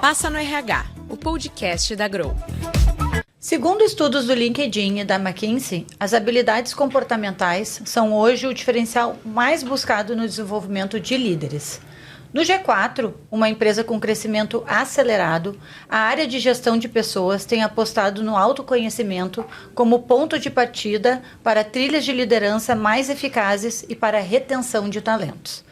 Passa no RH, o podcast da Grow. Segundo estudos do LinkedIn e da McKinsey, as habilidades comportamentais são hoje o diferencial mais buscado no desenvolvimento de líderes. No G4, uma empresa com crescimento acelerado, a área de gestão de pessoas tem apostado no autoconhecimento como ponto de partida para trilhas de liderança mais eficazes e para a retenção de talentos.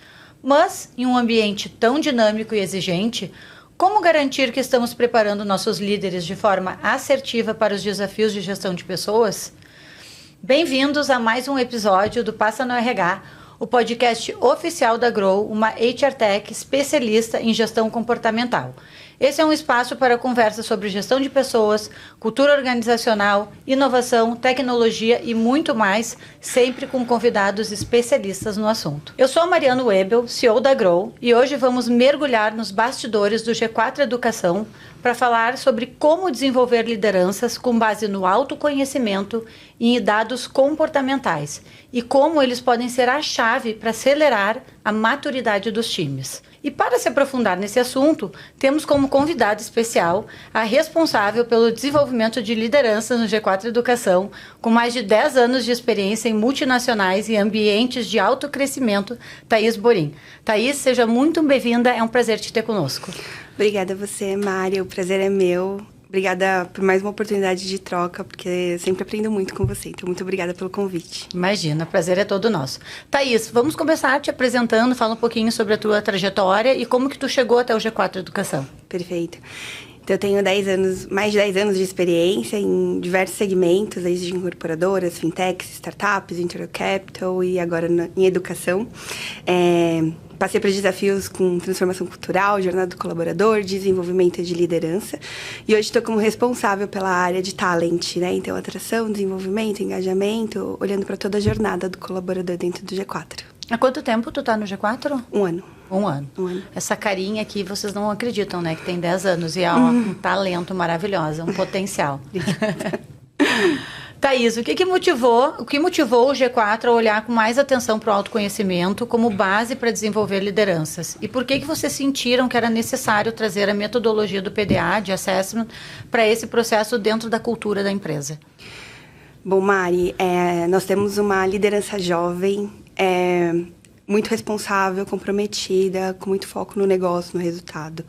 Mas, em um ambiente tão dinâmico e exigente, como garantir que estamos preparando nossos líderes de forma assertiva para os desafios de gestão de pessoas? Bem-vindos a mais um episódio do Passa no RH, o podcast oficial da Grow, uma HR Tech especialista em gestão comportamental. Esse é um espaço para conversa sobre gestão de pessoas, cultura organizacional, inovação, tecnologia e muito mais, sempre com convidados especialistas no assunto. Eu sou a Mariana Webel, CEO da Grow, e hoje vamos mergulhar nos bastidores do G4 Educação para falar sobre como desenvolver lideranças com base no autoconhecimento e em dados comportamentais e como eles podem ser a chave para acelerar a maturidade dos times. E para se aprofundar nesse assunto, temos como convidada especial a responsável pelo desenvolvimento de liderança no G4 Educação, com mais de 10 anos de experiência em multinacionais e ambientes de alto crescimento, Thaís Borim. Thaís, seja muito bem-vinda, é um prazer te ter conosco. Obrigada a você, Mari, o prazer é meu. Obrigada por mais uma oportunidade de troca, porque eu sempre aprendo muito com você. Então, muito obrigada pelo convite. Imagina, o prazer é todo nosso. Thaís, vamos começar te apresentando, fala um pouquinho sobre a tua trajetória e como que tu chegou até o G4 Educação. Perfeito. Então, eu tenho mais de 10 anos de experiência em diversos segmentos, desde incorporadoras, fintechs, startups, venture capital e agora em educação. Passei por desafios com transformação cultural, jornada do colaborador, desenvolvimento de liderança. E hoje estou como responsável pela área de talent, né? Então, atração, desenvolvimento, engajamento, olhando para toda a jornada do colaborador dentro do G4. Há quanto tempo tu tá no G4? Um ano. Um ano. Essa carinha aqui, vocês não acreditam, né? Que tem 10 anos e é um talento maravilhoso, um potencial. Thaís, o que motivou o G4 a olhar com mais atenção para o autoconhecimento como base para desenvolver lideranças? E por que vocês sentiram que era necessário trazer a metodologia do PDA, de assessment, para esse processo dentro da cultura da empresa? Bom, Mari, nós temos uma liderança jovem, muito responsável, comprometida, com muito foco no negócio, no resultado.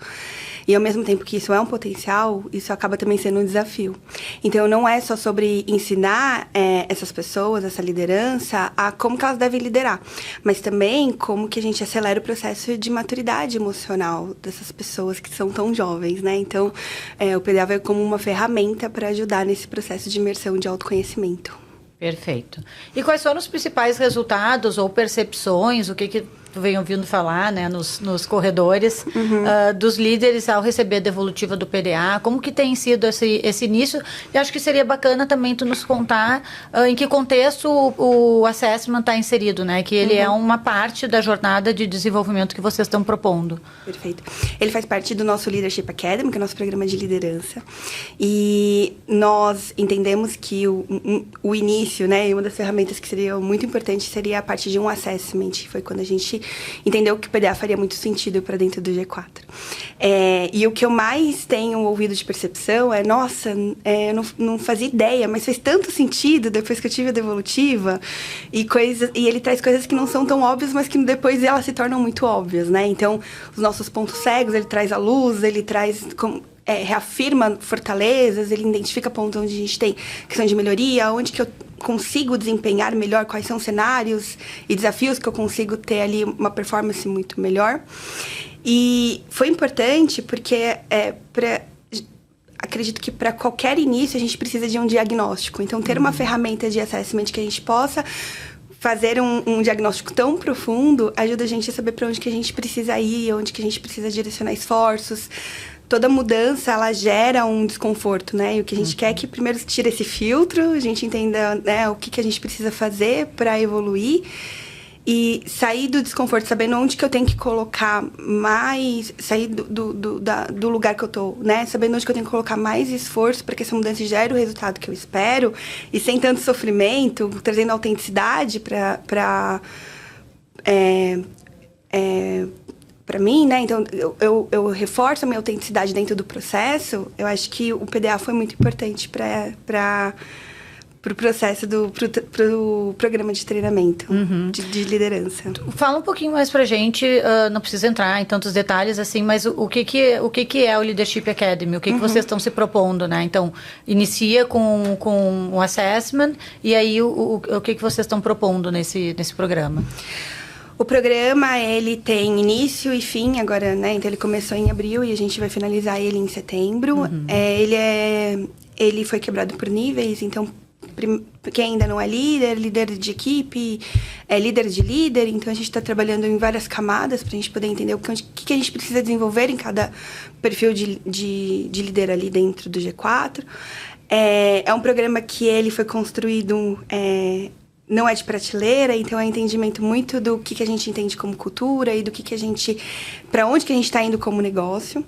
E ao mesmo tempo que isso é um potencial, isso acaba também sendo um desafio. Então, não é só sobre ensinar essas pessoas, essa liderança, a como que elas devem liderar, mas também como que a gente acelera o processo de maturidade emocional dessas pessoas que são tão jovens, né? Então, o PDA veio como uma ferramenta para ajudar nesse processo de imersão de autoconhecimento. Perfeito. E quais foram os principais resultados ou percepções, o que tu vem ouvindo falar, né, nos corredores, dos líderes ao receber a devolutiva do PDA? Como que tem sido esse início? E acho que seria bacana também tu nos contar em que contexto o assessment está inserido, né? Que ele é uma parte da jornada de desenvolvimento que vocês estão propondo. Perfeito. Ele faz parte do nosso Leadership Academy, que é o nosso programa de liderança. E nós entendemos que o início, né, e uma das ferramentas que seria muito importante seria a parte de um assessment. Foi quando a gente entendeu que o PDA faria muito sentido para dentro do G4. E o que eu mais tenho ouvido de percepção é, nossa, eu não fazia ideia, mas fez tanto sentido depois que eu tive a devolutiva, e ele traz coisas que não são tão óbvias, mas que depois elas se tornam muito óbvias, né? Então, os nossos pontos cegos, ele traz a luz, ele traz... reafirma fortalezas, ele identifica pontos onde a gente tem questão de melhoria, onde que eu consigo desempenhar melhor, quais são os cenários e desafios que eu consigo ter ali uma performance muito melhor. E foi importante porque acredito que para qualquer início a gente precisa de um diagnóstico. Então, ter uma ferramenta de assessment que a gente possa fazer um diagnóstico tão profundo ajuda a gente a saber para onde que a gente precisa ir, onde que a gente precisa direcionar esforços. Toda mudança, ela gera um desconforto, né? E o que a gente quer é que primeiro tire esse filtro, a gente entenda, né, o que a gente precisa fazer para evoluir e sair do desconforto, sabendo onde que eu tenho que colocar mais, sair do lugar que eu tô, né? Sabendo onde que eu tenho que colocar mais esforço para que essa mudança gere o resultado que eu espero e sem tanto sofrimento, trazendo autenticidade para para mim, né? Então, eu reforço a minha autenticidade dentro do processo. Eu acho que o PDA foi muito importante para o processo pro programa de treinamento de liderança. Fala um pouquinho mais pra gente, não precisa entrar em tantos detalhes assim, mas o que é o Leadership Academy? O que vocês estão se propondo, né? Então, inicia com o assessment e aí o que vocês estão propondo nesse programa? O programa, ele tem início e fim agora, né? Então, ele começou em abril e a gente vai finalizar ele em setembro. Ele foi quebrado por níveis, então, quem ainda não é líder de equipe, é líder de líder. Então, a gente está trabalhando em várias camadas para a gente poder entender o que a gente precisa desenvolver em cada perfil de líder ali dentro do G4. É um programa que ele foi construído... não é de prateleira, então é um entendimento muito do que a gente entende como cultura e do que a gente... para onde que a gente está indo como negócio.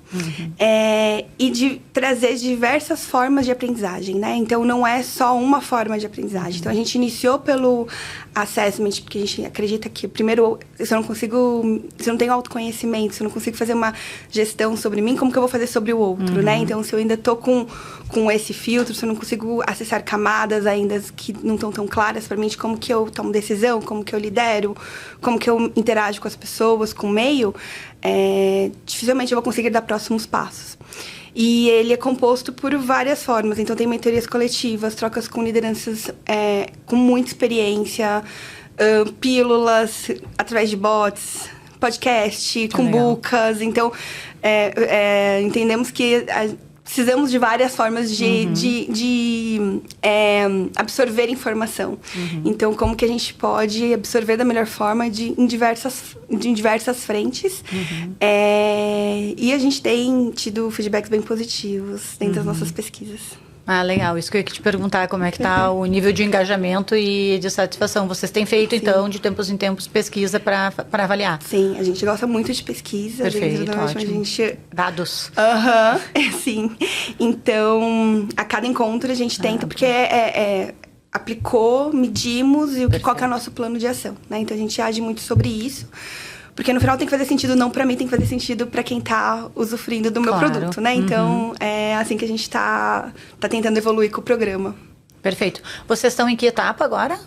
E de trazer diversas formas de aprendizagem, né? Então, não é só uma forma de aprendizagem. Então, a gente iniciou pelo assessment, porque a gente acredita que, primeiro, se eu não tenho autoconhecimento, se eu não consigo fazer uma gestão sobre mim, como que eu vou fazer sobre o outro, né? Então, se eu ainda estou com esse filtro, se eu não consigo acessar camadas ainda que não estão tão claras para mim de como que eu tomo decisão, como que eu lidero, como que eu interajo com as pessoas, com o meio, dificilmente eu vou conseguir dar próximos passos. E ele é composto por várias formas. Então, tem mentorias coletivas, trocas com lideranças com muita experiência, pílulas através de bots, podcast, cumbucas. Então, entendemos que precisamos de várias formas de absorver informação. Então, como que a gente pode absorver da melhor forma em diversas frentes. E a gente tem tido feedbacks bem positivos dentro das nossas pesquisas. Ah, legal. Isso que eu ia te perguntar, como é que está o nível de engajamento e de satisfação. Vocês têm feito, então, de tempos em tempos, pesquisa para avaliar? Sim, a gente gosta muito de pesquisa. Perfeito, ótimo. Dados. Sim. Então, a cada encontro a gente tenta, porque aplicou, medimos e qual que é o nosso plano de ação, né? Então, a gente age muito sobre isso. Porque no final tem que fazer sentido não para mim, tem que fazer sentido para quem tá usufruindo do meu produto, né? Então, é assim que a gente tá tentando evoluir com o programa. Perfeito. Vocês estão em que etapa agora?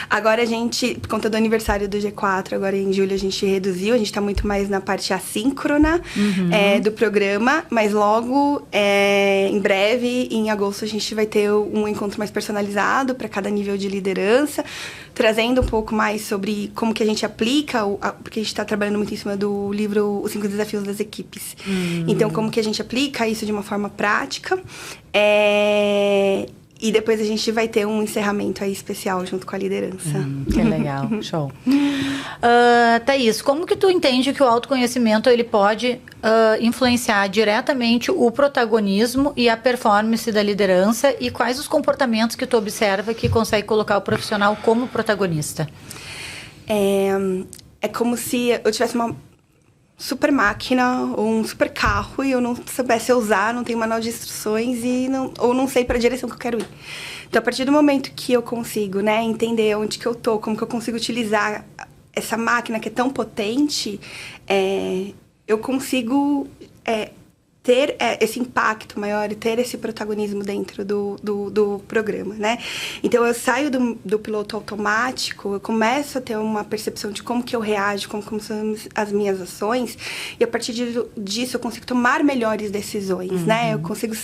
Agora a gente, por conta do aniversário do G4, agora em julho a gente reduziu, a gente tá muito mais na parte assíncrona do programa, mas logo, em breve, em agosto, a gente vai ter um encontro mais personalizado para cada nível de liderança, trazendo um pouco mais sobre como que a gente aplica, porque a gente está trabalhando muito em cima do livro Os 5 Desafios das Equipes. Então, como que a gente aplica isso de uma forma prática. E depois a gente vai ter um encerramento aí especial junto com a liderança. Que legal, show. Thaís, como que tu entende que o autoconhecimento ele pode influenciar diretamente o protagonismo e a performance da liderança e quais os comportamentos que tu observa que consegue colocar o profissional como protagonista? É como se eu tivesse uma super máquina ou um super carro e eu não soubesse usar, não tenho manual de instruções ou não sei para a direção que eu quero ir. Então, a partir do momento que eu consigo, né, entender onde que eu tô, como que eu consigo utilizar essa máquina que é tão potente, eu consigo ter esse impacto maior e ter esse protagonismo dentro do programa, né? Então, eu saio do piloto automático, eu começo a ter uma percepção de como que eu reajo, como são as minhas ações, e a partir disso eu consigo tomar melhores decisões, né? Eu consigo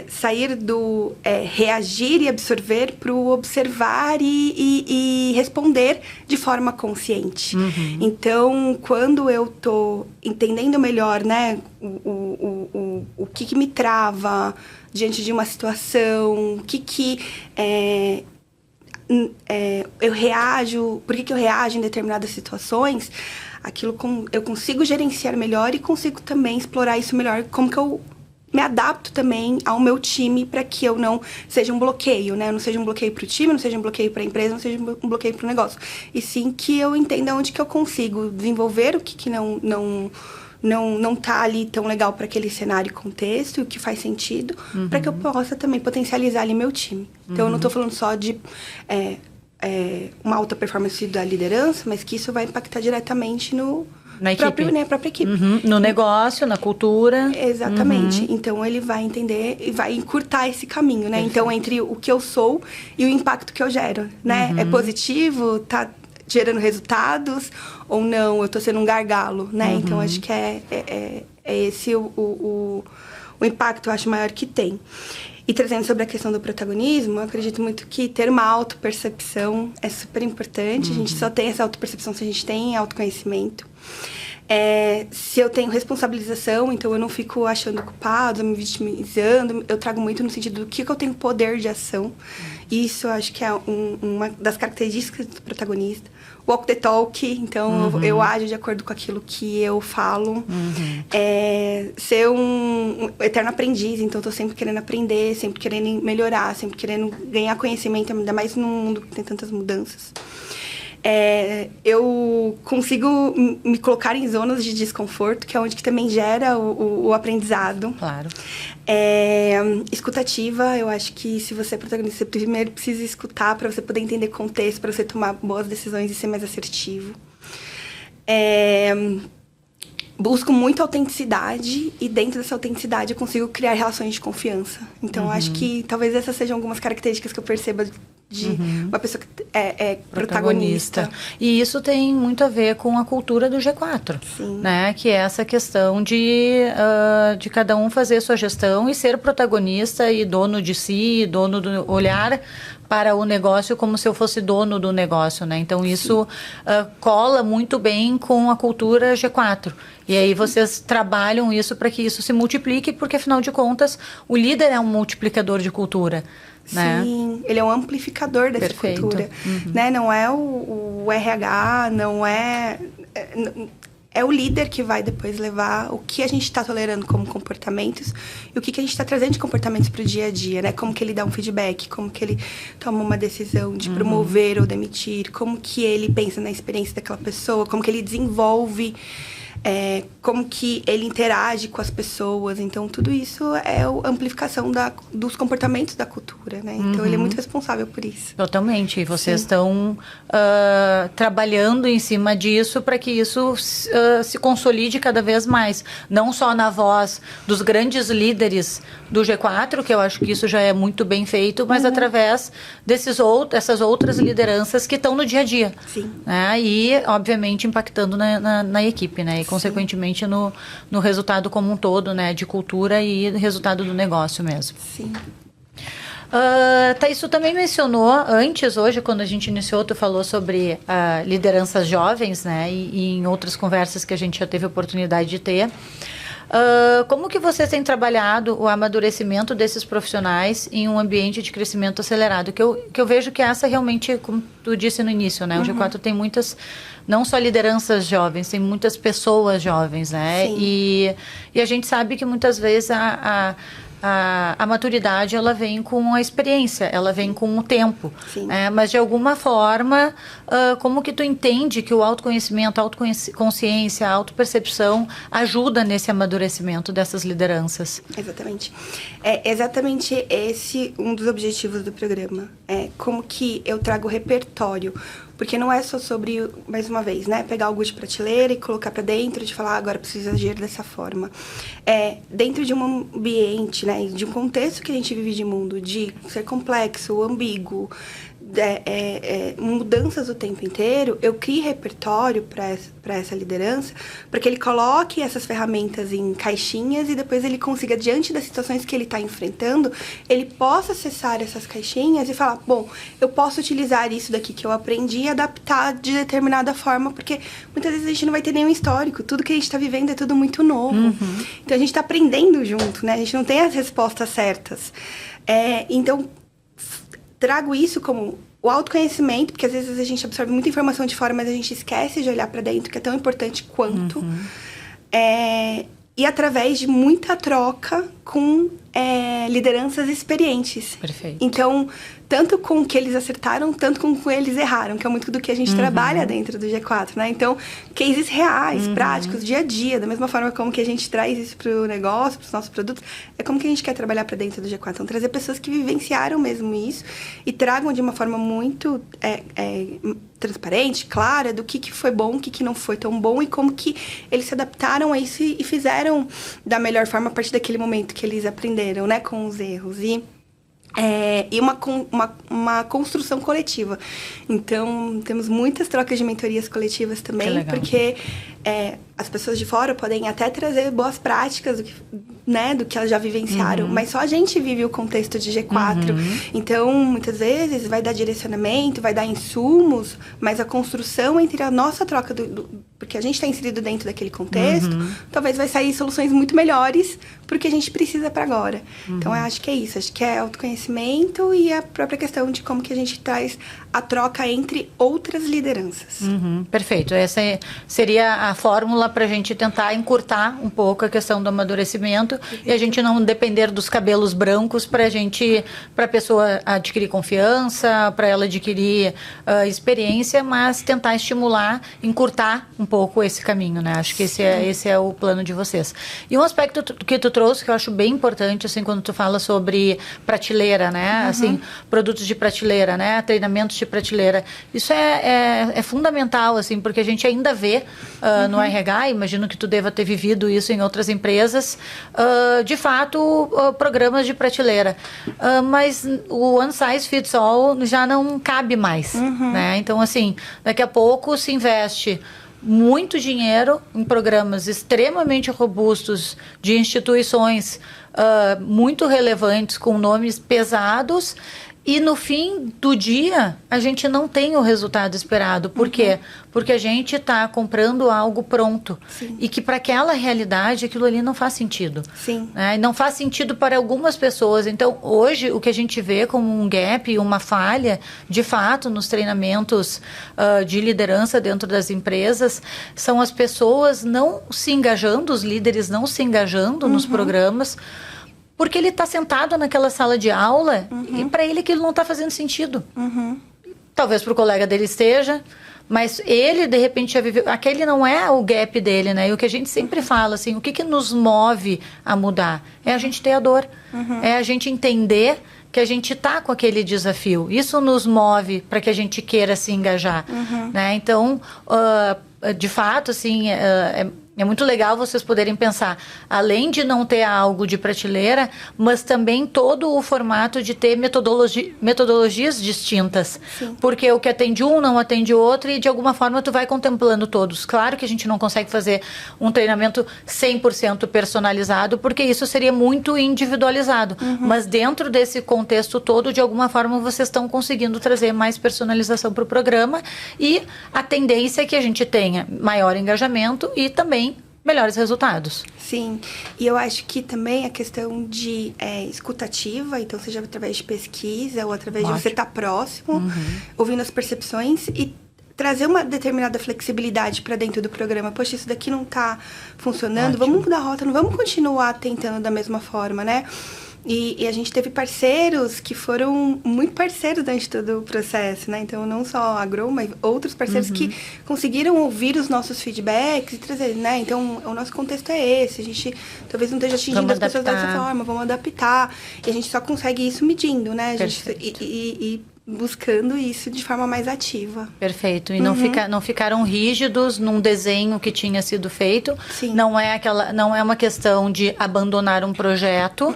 sair do reagir e absorver para o observar e responder de forma consciente. Então, quando eu tô entendendo melhor, né, o que me trava diante de uma situação, o que eu reajo, por que eu reajo em determinadas situações, eu consigo gerenciar melhor e consigo também explorar isso melhor, como que eu me adapto também ao meu time para que eu não seja um bloqueio, né? Eu não seja um bloqueio para o time, não seja um bloqueio para a empresa, não seja um bloqueio para o negócio. E sim que eu entenda onde que eu consigo desenvolver o que não tá ali tão legal para aquele cenário e contexto, e o que faz sentido, para que eu possa também potencializar ali meu time. Então, eu não estou falando só de uma alta performance da liderança, mas que isso vai impactar diretamente na equipe. Própria equipe. No negócio, na cultura. Exatamente. Então, ele vai entender e vai encurtar esse caminho, né? Então, entre o que eu sou e o impacto que eu gero, né? É positivo? Tá gerando resultados? Ou não? Eu tô sendo um gargalo, né? Então, acho que é esse o impacto, eu acho, maior que tem. E trazendo sobre a questão do protagonismo, eu acredito muito que ter uma autopercepção é super importante. A gente só tem essa autopercepção se a gente tem autoconhecimento. Se eu tenho responsabilização, então eu não fico achando culpado, me vitimizando. Eu trago muito no sentido do que eu tenho poder de ação. Isso eu acho que é uma das características do protagonista. Walk the talk, então eu ajo de acordo com aquilo que eu falo. Ser um eterno aprendiz, então eu tô sempre querendo aprender, sempre querendo melhorar, sempre querendo ganhar conhecimento, ainda mais num mundo que tem tantas mudanças. Eu consigo me colocar em zonas de desconforto, que é onde que também gera o aprendizado. Claro. Escutativa, eu acho que se você é protagonista, você primeiro precisa escutar para você poder entender contexto, para você tomar boas decisões e ser mais assertivo. Busco muita autenticidade e dentro dessa autenticidade eu consigo criar relações de confiança. Então, acho que talvez essas sejam algumas características que eu perceba de uma pessoa que é protagonista. E isso tem muito a ver com a cultura do G4, né? Que é essa questão de cada um fazer sua gestão e ser protagonista e dono de si, dono do olhar para o negócio como se eu fosse dono do negócio, né? Então, isso cola muito bem com a cultura G4. E aí vocês trabalham isso para que isso se multiplique, porque, afinal de contas, o líder é um multiplicador de cultura, né? Sim, ele é um amplificador dessa cultura, né? Não é o RH, não é... É o líder que vai depois levar o que a gente está tolerando como comportamentos e o que a gente está trazendo de comportamentos para o dia a dia, né? Como que ele dá um feedback, como que ele toma uma decisão de promover ou demitir, como que ele pensa na experiência daquela pessoa, como que ele desenvolve, como que ele interage com as pessoas. Então, tudo isso é a amplificação dos comportamentos da cultura, né? Então, ele é muito responsável por isso. Totalmente. E vocês estão trabalhando em cima disso para que isso se consolide cada vez mais. Não só na voz dos grandes líderes do G4, que eu acho que isso já é muito bem feito, mas através dessas outras lideranças que estão no dia a dia. Sim. Né? E, obviamente, impactando na equipe, né? E, consequentemente, no resultado como um todo, né? De cultura e resultado do negócio mesmo. Sim. Thaís, tu também mencionou antes, hoje, quando a gente iniciou, tu falou sobre lideranças jovens, né? E em outras conversas que a gente já teve a oportunidade de ter. Como que vocês têm trabalhado o amadurecimento desses profissionais em um ambiente de crescimento acelerado? Que eu vejo que essa realmente, como tu disse no início, né? O G4 tem muitas, não só lideranças jovens, tem muitas pessoas jovens, né? E a gente sabe que muitas vezes a maturidade, ela vem com a experiência, ela vem com o tempo. Mas, de alguma forma, como que tu entende que o autoconhecimento, a autoconsciência, a autopercepção ajuda nesse amadurecimento dessas lideranças? Exatamente. É exatamente esse um dos objetivos do programa. Como que eu trago repertório. Porque não é só sobre, mais uma vez, né, pegar algo de prateleira e colocar para dentro, de falar, agora preciso agir dessa forma. Dentro de um ambiente, né, de um contexto que a gente vive de mundo, de ser complexo, ambíguo, mudanças o tempo inteiro, eu crio repertório para essa liderança, para que ele coloque essas ferramentas em caixinhas e depois ele consiga, diante das situações que ele está enfrentando, ele possa acessar essas caixinhas e falar, bom, eu posso utilizar isso daqui que eu aprendi e adaptar de determinada forma, porque muitas vezes a gente não vai ter nenhum histórico, tudo que a gente está vivendo é tudo muito novo. Então a gente está aprendendo junto, né? A gente não tem as respostas certas. Então, trago isso como o autoconhecimento, porque às vezes a gente absorve muita informação de fora, mas a gente esquece de olhar para dentro, que é tão importante quanto. E através de muita troca com lideranças experientes. Perfeito. Então, tanto com o que eles acertaram, tanto com o que eles erraram, que é muito do que a gente trabalha dentro do G4, né? Então, cases reais, práticos, dia a dia, da mesma forma como que a gente traz isso para o negócio, para os nossos produtos, é como que a gente quer trabalhar para dentro do G4. Então, trazer pessoas que vivenciaram mesmo isso e tragam de uma forma muito transparente, clara, do que foi bom, o que não foi tão bom e como que eles se adaptaram a isso e fizeram da melhor forma a partir daquele momento que eles aprenderam, né, com os erros. E uma construção coletiva. Então, temos muitas trocas de mentorias coletivas também, porque as pessoas de fora podem até trazer boas práticas do que elas já vivenciaram, mas só a gente vive o contexto de G4. Então, muitas vezes, vai dar direcionamento, vai dar insumos, mas a construção entre a nossa troca, porque a gente está inserido dentro daquele contexto, talvez vai sair soluções muito melhores porque a gente precisa para agora. Então, eu acho que é isso. Acho que é autoconhecimento e a própria questão de como que a gente traz a troca entre outras lideranças. Perfeito. Essa seria a fórmula para a gente tentar encurtar um pouco a questão do amadurecimento e a gente não depender dos cabelos brancos para a pessoa adquirir confiança, para ela adquirir experiência, mas tentar estimular, encurtar um pouco esse caminho, né? Acho que esse é o plano de vocês. E um aspecto que tu trouxe que eu acho bem importante, assim, quando tu fala sobre prateleira, né? Assim, produtos de prateleira, né? Treinamentos de prateleira. Isso é fundamental, assim, porque a gente ainda vê no RH, imagino que tu deva ter vivido isso em outras empresas, de fato, programas de prateleira. Mas o one size fits all já não cabe mais, né? Então, assim, daqui a pouco se investe muito dinheiro em programas extremamente robustos de instituições muito relevantes, com nomes pesados, e no fim do dia a gente não tem o resultado esperado. Por quê? Porque a gente está comprando algo pronto. Sim. E que para aquela realidade aquilo ali não faz sentido. Sim. Né? E não faz sentido para algumas pessoas. Então, hoje, o que a gente vê como um gap, uma falha, de fato, nos treinamentos de liderança dentro das empresas, são as pessoas não se engajando, os líderes não se engajando nos programas, porque ele está sentado naquela sala de aula e para ele aquilo não está fazendo sentido. Talvez para o colega dele esteja, mas ele, de repente, já viveu... Aquele não é o gap dele, né? E o que a gente sempre fala, assim, o que nos move a mudar? É a gente ter a dor. É a gente entender que a gente está com aquele desafio. Isso nos move para que a gente queira se engajar. Né? Então, de fato, assim... É muito legal vocês poderem pensar, além de não ter algo de prateleira, mas também todo o formato de ter metodologias distintas. Sim. Porque o que atende um não atende o outro e de alguma forma tu vai contemplando todos. Claro que a gente não consegue fazer um treinamento 100% personalizado, porque isso seria muito individualizado. Mas dentro desse contexto todo, de alguma forma vocês estão conseguindo trazer mais personalização para o programa e a tendência é que a gente tenha maior engajamento e também melhores resultados. Sim, e eu acho que também a questão de escutativa, então seja através de pesquisa ou através de você estar próximo, ouvindo as percepções e trazer uma determinada flexibilidade para dentro do programa. Poxa, isso daqui não está funcionando, vamos mudar a rota, não vamos continuar tentando da mesma forma, né? E a gente teve parceiros que foram muito parceiros durante todo o processo, né? Então, não só a Grow, mas outros parceiros que conseguiram ouvir os nossos feedbacks e trazer, né? Então, o nosso contexto é esse. A gente talvez não esteja atingindo as pessoas dessa forma, vamos adaptar. E a gente só consegue isso medindo, né? A gente, e buscando isso de forma mais ativa. Perfeito. E não ficaram rígidos num desenho que tinha sido feito. Sim. Não é uma questão de abandonar um projeto,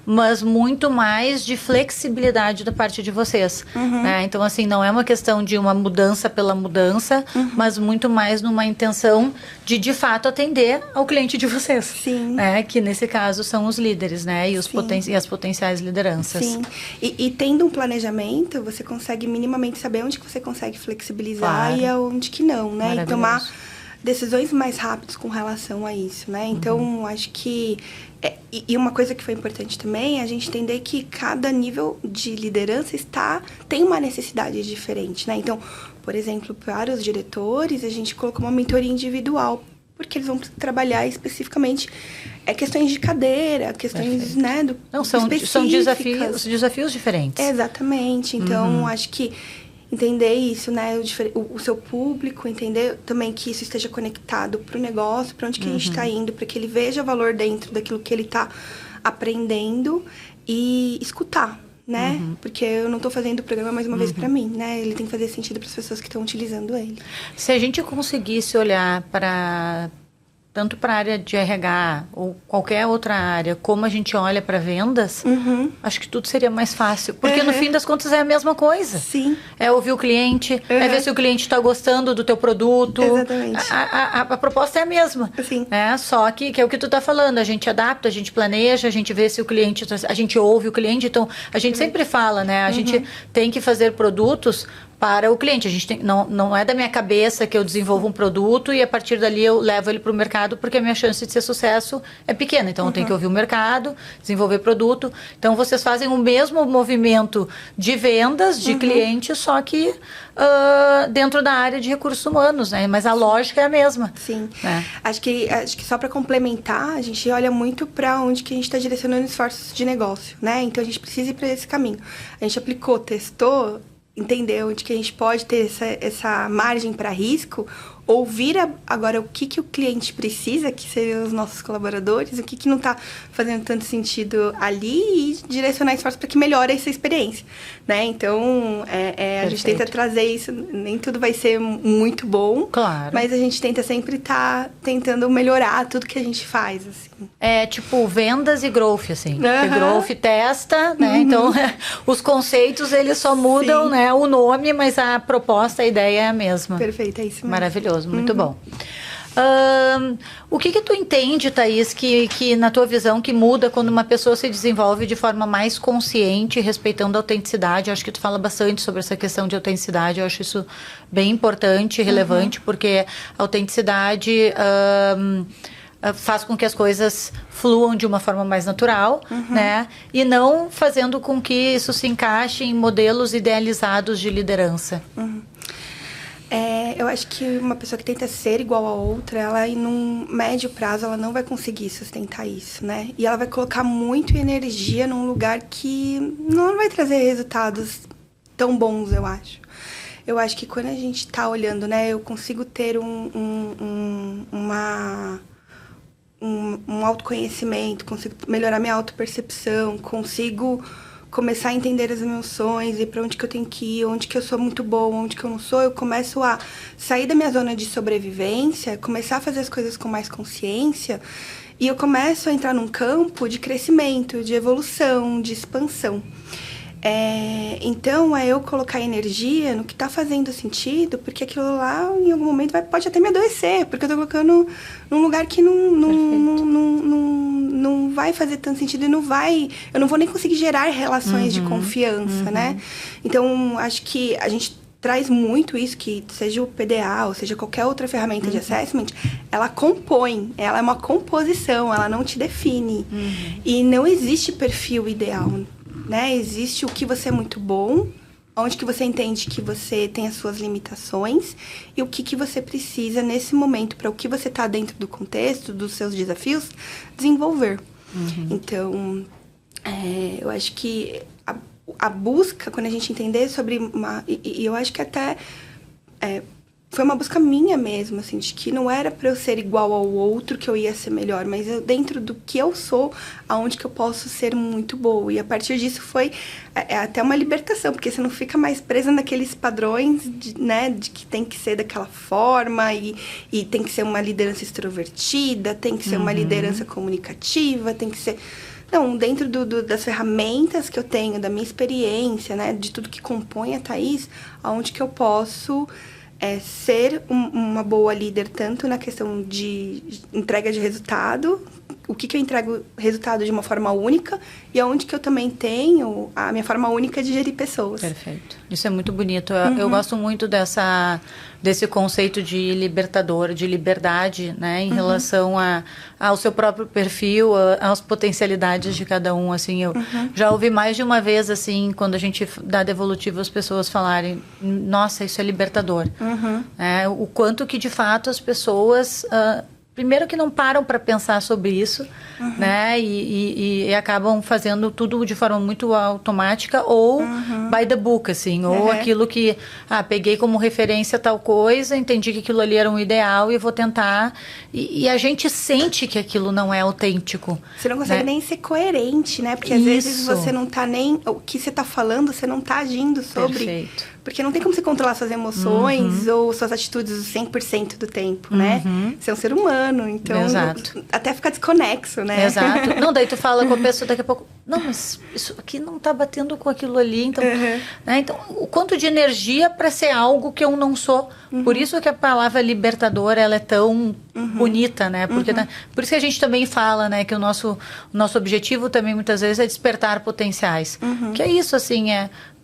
mas muito mais de flexibilidade da parte de vocês. Né? Então, assim, não é uma questão de uma mudança pela mudança, mas muito mais numa intenção de fato, atender ao cliente de vocês. Sim. Né? Que, nesse caso, são os líderes, né? E, e as potenciais lideranças. Sim. E tendo um planejamento, você consegue minimamente saber onde que você consegue flexibilizar e aonde que não, né? E tomar decisões mais rápidas com relação a isso, né? Então, acho que... E uma coisa que foi importante também é a gente entender que cada nível de liderança tem uma necessidade diferente, né? Então, por exemplo, para os diretores, a gente colocou uma mentoria individual porque eles vão trabalhar especificamente questões de cadeira, questões, né, são desafios diferentes. Exatamente. Então, acho que entender isso, né, o seu público, entender também que isso esteja conectado para o negócio, para onde que a gente está indo, para que ele veja valor dentro daquilo que ele está aprendendo e escutar, né? Porque eu não estou fazendo o programa mais uma vez para mim, né? Ele tem que fazer sentido para as pessoas que estão utilizando ele. Se a gente conseguisse olhar para tanto para a área de RH ou qualquer outra área, como a gente olha para vendas, acho que tudo seria mais fácil. Porque no fim das contas é a mesma coisa. Sim. É ouvir o cliente, é ver se o cliente está gostando do teu produto. Exatamente. A proposta é a mesma. Sim. Só que é o que tu está falando, a gente adapta, a gente planeja, a gente vê se o cliente, a gente ouve o cliente. Então, a gente sempre fala, né? A gente tem que fazer produtos para o cliente. A gente tem, não é da minha cabeça que eu desenvolvo um produto e a partir dali eu levo ele para o mercado, porque a minha chance de ser sucesso é pequena. Então, eu tenho que ouvir o mercado, desenvolver produto. Então, vocês fazem o mesmo movimento de vendas, de cliente, só que dentro da área de recursos humanos, né? Mas a lógica é a mesma. Sim. Né? Acho que só para complementar, a gente olha muito para onde que a gente está direcionando esforços de negócio, né? Então, a gente precisa ir para esse caminho. A gente aplicou, testou, entender onde que a gente pode ter essa margem para risco, ouvir agora o que o cliente precisa, que seriam os nossos colaboradores, o que não está fazendo tanto sentido ali e direcionar esforço para que melhore essa experiência, né? Então, a gente tenta trazer isso, nem tudo vai ser muito bom, claro, mas a gente tenta sempre estar tentando melhorar tudo que a gente faz, assim. É tipo vendas e growth, assim. Porque growth testa, né? Então, os conceitos, eles só mudam, né, o nome, mas a proposta, a ideia é a mesma. Perfeito, é isso mesmo. Maravilhoso, muito bom. O que tu entende, Thaís, que na tua visão que muda quando uma pessoa se desenvolve de forma mais consciente, respeitando a autenticidade? Eu acho que tu fala bastante sobre essa questão de autenticidade, eu acho isso bem importante e relevante, porque a autenticidade faz com que as coisas fluam de uma forma mais natural, né? E não fazendo com que isso se encaixe em modelos idealizados de liderança. Eu acho que uma pessoa que tenta ser igual a outra, ela em um médio prazo, ela não vai conseguir sustentar isso, né? E ela vai colocar muito energia num lugar que não vai trazer resultados tão bons, eu acho. Eu acho que quando a gente tá olhando, né? Eu consigo ter um autoconhecimento, consigo melhorar minha autopercepção, consigo começar a entender as emoções e para onde que eu tenho que ir, onde que eu sou muito boa, onde que eu não sou. Eu começo a sair da minha zona de sobrevivência, começar a fazer as coisas com mais consciência e eu começo a entrar num campo de crescimento, de evolução, de expansão. Então, é eu colocar energia no que está fazendo sentido, porque aquilo lá, em algum momento, pode até me adoecer, porque eu estou colocando num lugar que não vai fazer tanto sentido e eu não vou nem conseguir gerar relações de confiança, né? Então, acho que a gente traz muito isso, que seja o PDA, ou seja, qualquer outra ferramenta de assessment, ela compõe, ela é uma composição, ela não te define. E não existe perfil ideal, né? Existe o que você é muito bom, onde que você entende que você tem as suas limitações e o que você precisa nesse momento para o que você está dentro do contexto, dos seus desafios, desenvolver. Então, eu acho que a busca, quando a gente entender sobre e eu acho que até foi uma busca minha mesmo, assim, de que não era para eu ser igual ao outro que eu ia ser melhor, mas dentro do que eu sou, aonde que eu posso ser muito boa. E a partir disso foi até uma libertação, porque você não fica mais presa naqueles padrões, né, de que tem que ser daquela forma e tem que ser uma liderança extrovertida, tem que ser uma liderança comunicativa, tem que ser... Não, dentro das ferramentas que eu tenho, da minha experiência, né, de tudo que compõe a Thaís, aonde que eu posso... ser uma boa líder, tanto na questão de entrega de resultado, o que eu entrego resultado de uma forma única, e aonde que eu também tenho a minha forma única de gerir pessoas. Perfeito. Isso é muito bonito. Eu gosto muito desse conceito de libertador, de liberdade, né, em relação ao seu próprio perfil, às potencialidades de cada um, assim. Eu já ouvi mais de uma vez, assim, quando a gente dá devolutivo, as pessoas falarem, nossa, isso é libertador. O quanto que, de fato, as pessoas primeiro que não param para pensar sobre isso, né? E acabam fazendo tudo de forma muito automática ou by the book, assim. Ou aquilo que, peguei como referência tal coisa, entendi que aquilo ali era um ideal e vou tentar. E a gente sente que aquilo não é autêntico. Você não consegue nem ser coerente, né? Porque às vezes você não tá nem... O que você tá falando, você não tá agindo sobre... Perfeito. Porque não tem como você controlar suas emoções ou suas atitudes 100% do tempo, né? Você é um ser humano, então... Exato. Até fica desconexo, né? Exato. Não, daí tu fala com a pessoa daqui a pouco... Não, mas isso aqui não tá batendo com aquilo ali. Então, né? Então o quanto de energia para ser algo que eu não sou. Por isso que a palavra libertadora, ela é tão bonita, né? Porque, por isso que a gente também fala, né? Que o nosso objetivo também, muitas vezes, é despertar potenciais. Que é isso, assim,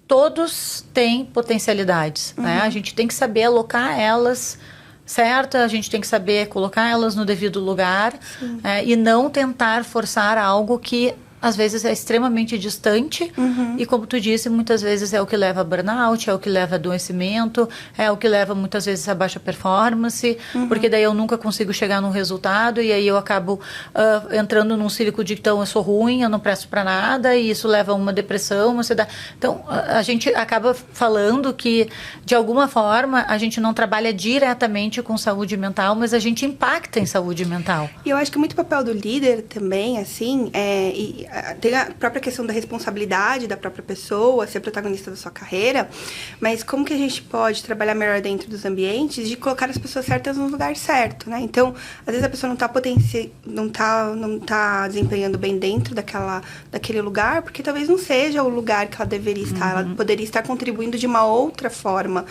todos têm potencialidades, né? A gente tem que saber alocar elas, certo? A gente tem que saber colocar elas no devido lugar e não tentar forçar algo que às vezes é extremamente distante e, como tu disse, muitas vezes é o que leva a burnout, é o que leva a adoecimento, é o que leva muitas vezes a baixa performance, porque daí eu nunca consigo chegar num resultado e aí eu acabo entrando num círculo de então eu sou ruim, eu não presto para nada e isso leva a uma depressão, uma ansiedade. Então, a gente acaba falando que, de alguma forma, a gente não trabalha diretamente com saúde mental, mas a gente impacta em saúde mental. E eu acho que muito papel do líder também, assim, tem a própria questão da responsabilidade da própria pessoa, ser protagonista da sua carreira, mas como que a gente pode trabalhar melhor dentro dos ambientes de colocar as pessoas certas no lugar certo, né? Então, às vezes a pessoa não tá desempenhando bem dentro daquele lugar, porque talvez não seja o lugar que ela deveria estar, ela poderia estar contribuindo de uma outra forma.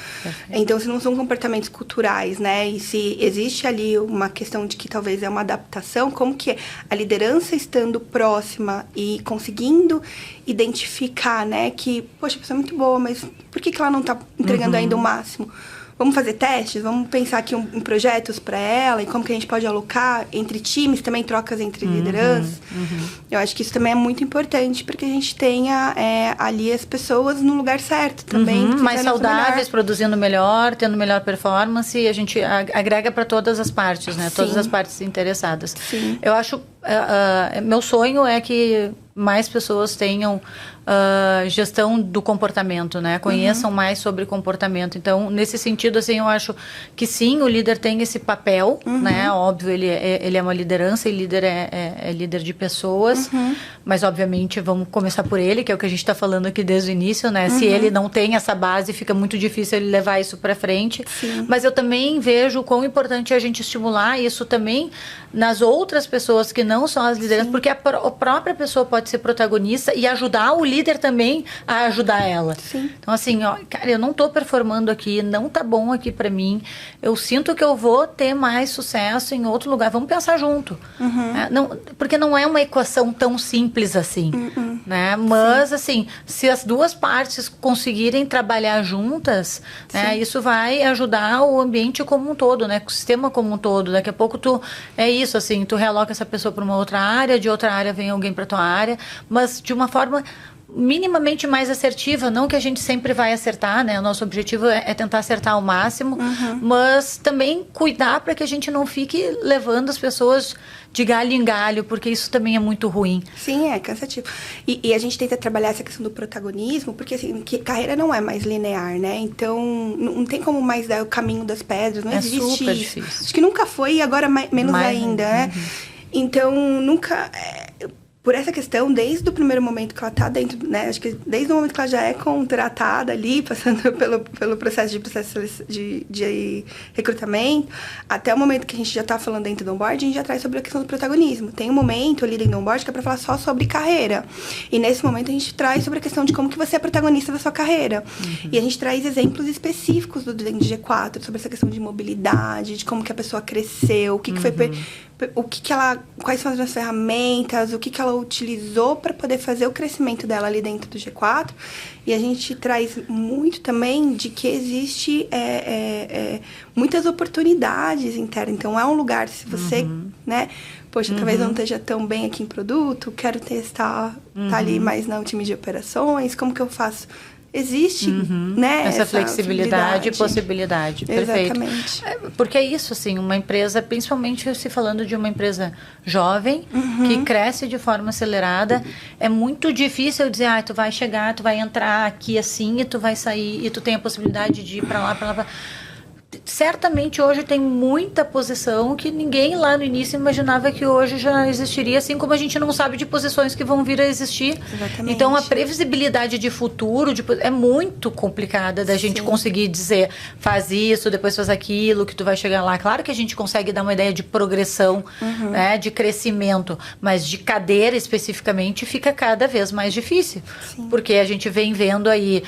Então, se não são comportamentos culturais, né? E se existe ali uma questão de que talvez é uma adaptação, como que a liderança estando próxima e conseguindo identificar, né, que, poxa, a pessoa é muito boa, mas por que ela não está entregando ainda o máximo? Vamos fazer testes, vamos pensar aqui em projetos para ela e como que a gente pode alocar entre times, também trocas entre lideranças. Eu acho que isso também é muito importante para que a gente tenha ali as pessoas no lugar certo também. Mais saudáveis, produzindo melhor, tendo melhor performance, e a gente agrega para todas as partes, né? Todas as partes interessadas. Sim. Eu acho, meu sonho é que mais pessoas tenham gestão do comportamento, né? Conheçam mais sobre comportamento. Então, nesse sentido, assim, eu acho que sim, o líder tem esse papel, né? Óbvio, ele é uma liderança e líder é líder de pessoas, mas, obviamente, vamos começar por ele, que é o que a gente está falando aqui desde o início, né? Se ele não tem essa base, fica muito difícil ele levar isso para frente. Sim. Mas eu também vejo o quão importante é a gente estimular isso também nas outras pessoas que não são as lideranças, porque a própria pessoa pode ser protagonista e ajudar o líder também a ajudar ela. Sim. Então, assim, cara, eu não tô performando aqui, não tá bom aqui pra mim, eu sinto que eu vou ter mais sucesso em outro lugar, vamos pensar junto. Porque não é uma equação tão simples assim, né? Mas, assim, se as duas partes conseguirem trabalhar juntas, né, isso vai ajudar o ambiente como um todo, né? O sistema como um todo. Daqui a pouco isso, assim, tu realoca essa pessoa para uma outra área, de outra área vem alguém para tua área, mas de uma forma minimamente mais assertiva, não que a gente sempre vai acertar, né? O nosso objetivo é tentar acertar ao máximo, mas também cuidar para que a gente não fique levando as pessoas de galho em galho, porque isso também é muito ruim. Sim, é cansativo. E a gente tenta trabalhar essa questão do protagonismo, porque assim, que carreira não é mais linear, né? Então, não tem como mais dar o caminho das pedras, não existe super isso. difícil. Acho que nunca foi e agora menos ainda, né? Então, nunca... Por essa questão, desde o primeiro momento que ela está dentro, né? Acho que desde o momento que ela já é contratada ali, passando pelo processo de recrutamento, até o momento que a gente já está falando dentro do onboard, a gente já traz sobre a questão do protagonismo. Tem um momento ali dentro do onboard que é para falar só sobre carreira. E nesse momento a gente traz sobre a questão de como que você é protagonista da sua carreira. E a gente traz exemplos específicos do dentro de G4, sobre essa questão de mobilidade, de como que a pessoa cresceu, o que foi... quais são as ferramentas, o que ela utilizou para poder fazer o crescimento dela ali dentro do G4. E a gente traz muito também de que existe muitas oportunidades internas. Então, é um lugar, se você, né... Poxa, talvez eu não esteja tão bem aqui em produto, quero testar, tá ali mais no time de operações, como que eu faço existe, né? Essa flexibilidade e possibilidade. Perfeito. Exatamente. Porque é isso, assim, uma empresa, principalmente se falando de uma empresa jovem, que cresce de forma acelerada, é muito difícil dizer, tu vai chegar, tu vai entrar aqui assim, e tu vai sair, e tu tem a possibilidade de ir para lá, para lá. Certamente hoje tem muita posição que ninguém lá no início imaginava que hoje já existiria, assim como a gente não sabe de posições que vão vir a existir. Exatamente. Então a previsibilidade de futuro é muito complicada da gente conseguir dizer, faz isso, depois faz aquilo, que tu vai chegar lá. Claro que a gente consegue dar uma ideia de progressão, né, de crescimento, mas de cadeira especificamente fica cada vez mais difícil. Porque a gente vem vendo aí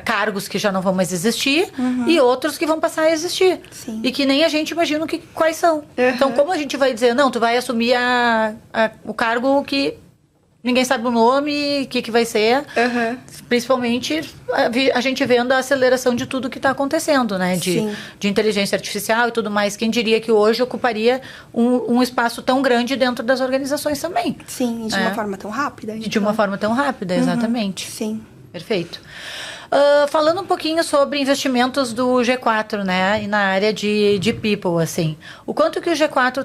cargos que já não vão mais existir e outros que vão passar a existir. Sim. E que nem a gente imagina quais são. Então, como a gente vai dizer, não, tu vai assumir o cargo que ninguém sabe o nome, o que vai ser. Principalmente a gente vendo a aceleração de tudo que está acontecendo, né? De inteligência artificial e tudo mais. Quem diria que hoje ocuparia um espaço tão grande dentro das organizações também. Sim, de uma forma tão rápida. De uma forma tão rápida, exatamente. Sim. Perfeito. Falando um pouquinho sobre investimentos do G4, né, e na área de people, assim, o quanto que o G4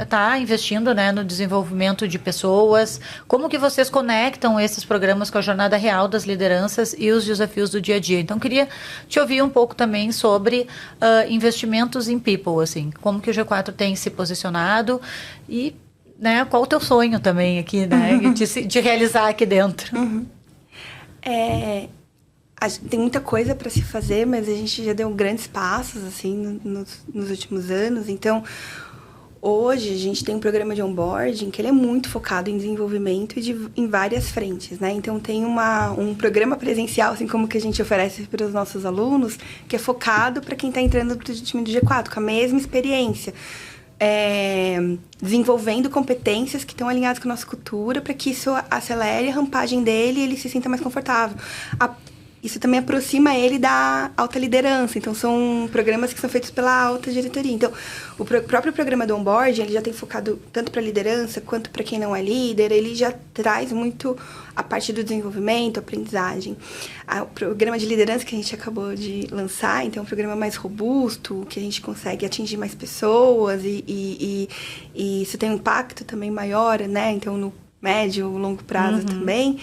está investindo, né, no desenvolvimento de pessoas, como que vocês conectam esses programas com a jornada real das lideranças e os desafios do dia a dia? Então, queria te ouvir um pouco também sobre investimentos em people, assim, como que o G4 tem se posicionado e, né, qual o teu sonho também aqui, né, de realizar aqui dentro? Tem muita coisa para se fazer, mas a gente já deu grandes passos, assim, nos últimos anos. Então, hoje, a gente tem um programa de onboarding que ele é muito focado em desenvolvimento e em várias frentes, né? Então, tem um programa presencial, assim como que a gente oferece para os nossos alunos, que é focado para quem está entrando para o time do G4, com a mesma experiência. Desenvolvendo competências que estão alinhadas com a nossa cultura para que isso acelere a rampagem dele e ele se sinta mais confortável. Isso também aproxima ele da alta liderança. Então, são programas que são feitos pela alta diretoria. Então, o próprio programa do onboarding, ele já tem focado tanto para a liderança quanto para quem não é líder. Ele já traz muito a parte do desenvolvimento, aprendizagem. O programa de liderança que a gente acabou de lançar, então, é um programa mais robusto, que a gente consegue atingir mais pessoas e isso tem um impacto também maior, né? Então, no médio, longo prazo também.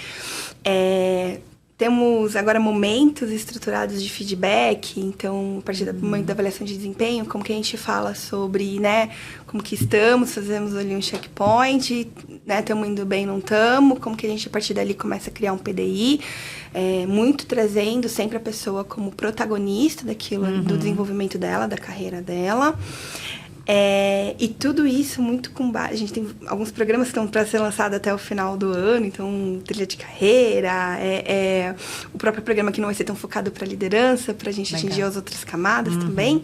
Temos agora momentos estruturados de feedback, então, a partir do momento da avaliação de desempenho, como que a gente fala sobre, né, como que estamos, fazemos ali um checkpoint, né, estamos indo bem, não estamos, como que a gente, a partir dali, começa a criar um PDI, muito trazendo sempre a pessoa como protagonista daquilo, do desenvolvimento dela, da carreira dela. E tudo isso muito com base. A gente tem alguns programas que estão para ser lançados até o final do ano, então trilha de carreira, o próprio programa que não vai ser tão focado para liderança, para a gente atingir as outras camadas também.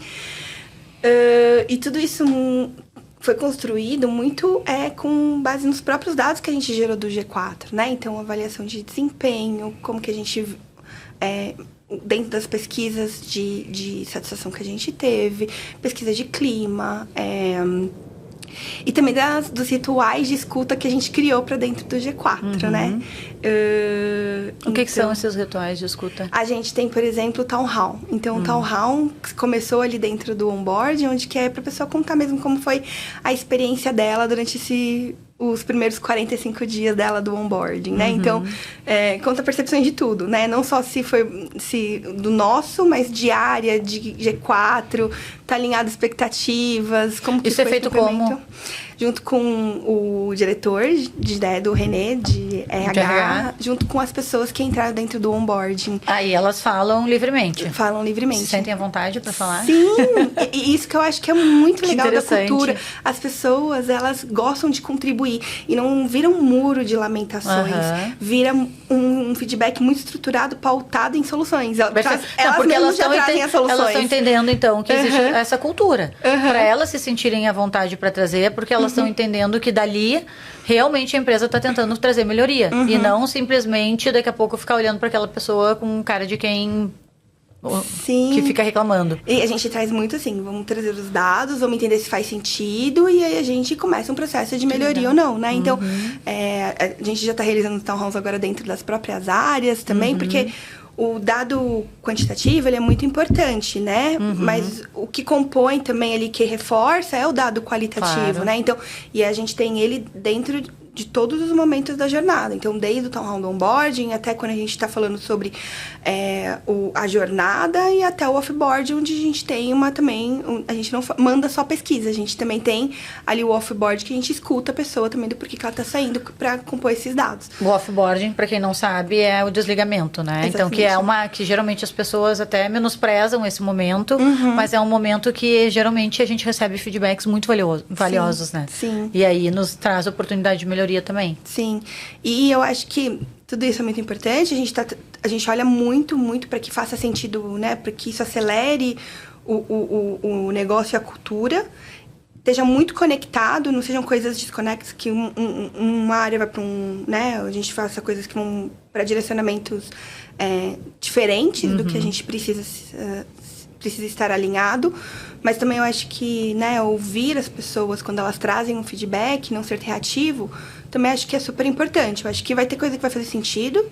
E tudo isso foi construído muito com base nos próprios dados que a gente gerou do G4, né? Então, avaliação de desempenho, como que a gente dentro das pesquisas de satisfação que a gente teve, pesquisa de clima, e também dos rituais de escuta que a gente criou para dentro do G4, né? O que são esses rituais de escuta? A gente tem, por exemplo, o Town Hall. Então, o Town Hall começou ali dentro do onboarding, onde que é para a pessoa contar mesmo como foi a experiência dela durante os primeiros 45 dias dela do onboarding, né? Então, conta percepções de tudo, né? Não só se do nosso, mas diária, de G4, tá alinhado expectativas, como que isso é feito como? Junto com o diretor do René, de RH, junto com as pessoas que entraram dentro do onboarding. Aí elas falam livremente. Falam livremente. Se sentem à vontade para falar? Sim, e isso que eu acho que é muito legal da cultura. As pessoas, elas gostam de contribuir e não vira um muro de lamentações. Vira um feedback muito estruturado, pautado em soluções. Porque elas estão entendendo, então, que existe essa cultura. Para elas se sentirem à vontade para trazer, porque elas estão entendendo que dali realmente a empresa está tentando trazer melhoria. E não simplesmente daqui a pouco ficar olhando para aquela pessoa com cara de quem Sim. que fica reclamando. E a gente traz muito assim, vamos trazer os dados, vamos entender se faz sentido e aí a gente começa um processo de melhoria ou não, né? Então, a gente já está realizando town halls agora dentro das próprias áreas também, porque o dado quantitativo, ele é muito importante, né? Mas o que compõe também ali, que reforça, é o dado qualitativo, Claro. né? Então, e a gente tem ele dentro de todos os momentos da jornada. Então, desde o town hall do onboarding, até quando a gente está falando sobre a jornada e até o offboard, onde a gente tem a gente não manda só pesquisa, a gente também tem ali o offboard que a gente escuta a pessoa também do porquê que ela está saindo para compor esses dados. O offboarding, para quem não sabe, é o desligamento, né? Exatamente. Então, que geralmente as pessoas até menosprezam esse momento, mas é um momento que geralmente a gente recebe feedbacks muito valiosos, né? Sim. E aí nos traz oportunidade de melhoria também. Sim. E eu acho que tudo isso é muito importante. A gente olha muito, muito para que faça sentido, né? Para que isso acelere o negócio e a cultura. Esteja muito conectado, não sejam coisas desconexas, que uma área vai para né? A gente faça coisas que vão para direcionamentos diferentes do que a gente precisa estar alinhado. Mas também eu acho que, né, ouvir as pessoas quando elas trazem um feedback, não ser reativo, também acho que é super importante. Eu acho que vai ter coisa que vai fazer sentido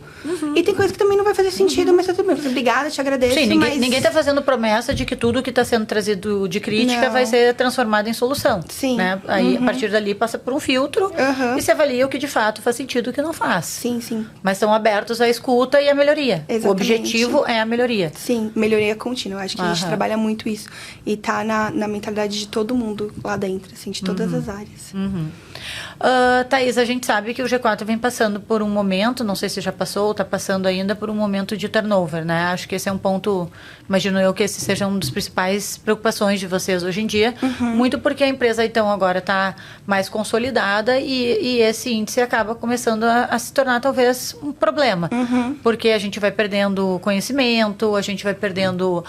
e tem coisa que também não vai fazer sentido, mas tá tudo bem. Obrigada, te agradeço. Sim, mas... ninguém tá fazendo promessa de que tudo que está sendo trazido de crítica Não. vai ser transformado em solução. Sim. Né? Aí, a partir dali, passa por um filtro e se avalia o que de fato faz sentido e o que não faz. Sim, sim. Mas estão abertos à escuta e à melhoria. Exatamente. O objetivo é a melhoria. Sim, melhoria contínua. Eu acho que a gente trabalha muito isso. E tá na mentalidade de todo mundo lá dentro, assim, de todas as áreas. Thaís, a gente sabe que o G4 vem passando por um momento, não sei se já passou ou está passando ainda por um momento de turnover, né? Acho que esse é um ponto, imagino eu que esse seja uma das principais preocupações de vocês hoje em dia, muito porque a empresa então agora está mais consolidada e esse índice acaba começando a se tornar talvez um problema, porque a gente vai perdendo conhecimento, a gente vai perdendo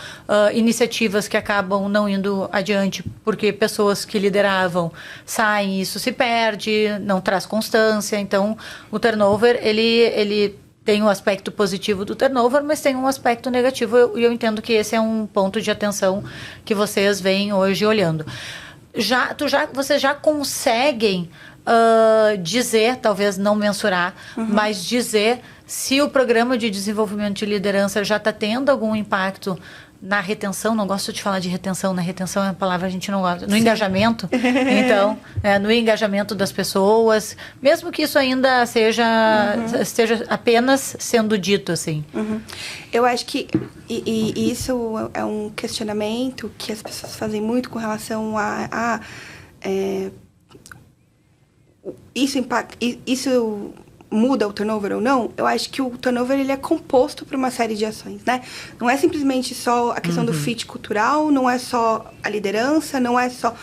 iniciativas que acabam não indo adiante porque pessoas que lideravam saem, isso se perde, não traz constância. Então, o turnover, ele tem um aspecto positivo do turnover, mas tem um aspecto negativo. E eu entendo que esse é um ponto de atenção que vocês vêm hoje olhando. Vocês já conseguem dizer, talvez não mensurar, mas dizer se o programa de desenvolvimento de liderança já está tendo algum impacto na retenção. Não gosto de falar de retenção, na retenção é uma palavra que a gente não gosta. No engajamento, então, no engajamento das pessoas, mesmo que isso ainda esteja apenas sendo dito, assim. Eu acho que isso é um questionamento que as pessoas fazem muito com relação a isso muda o turnover ou não. Eu acho que o turnover ele é composto por uma série de ações, né? Não é simplesmente só a questão do fit cultural, não é só a liderança, não é só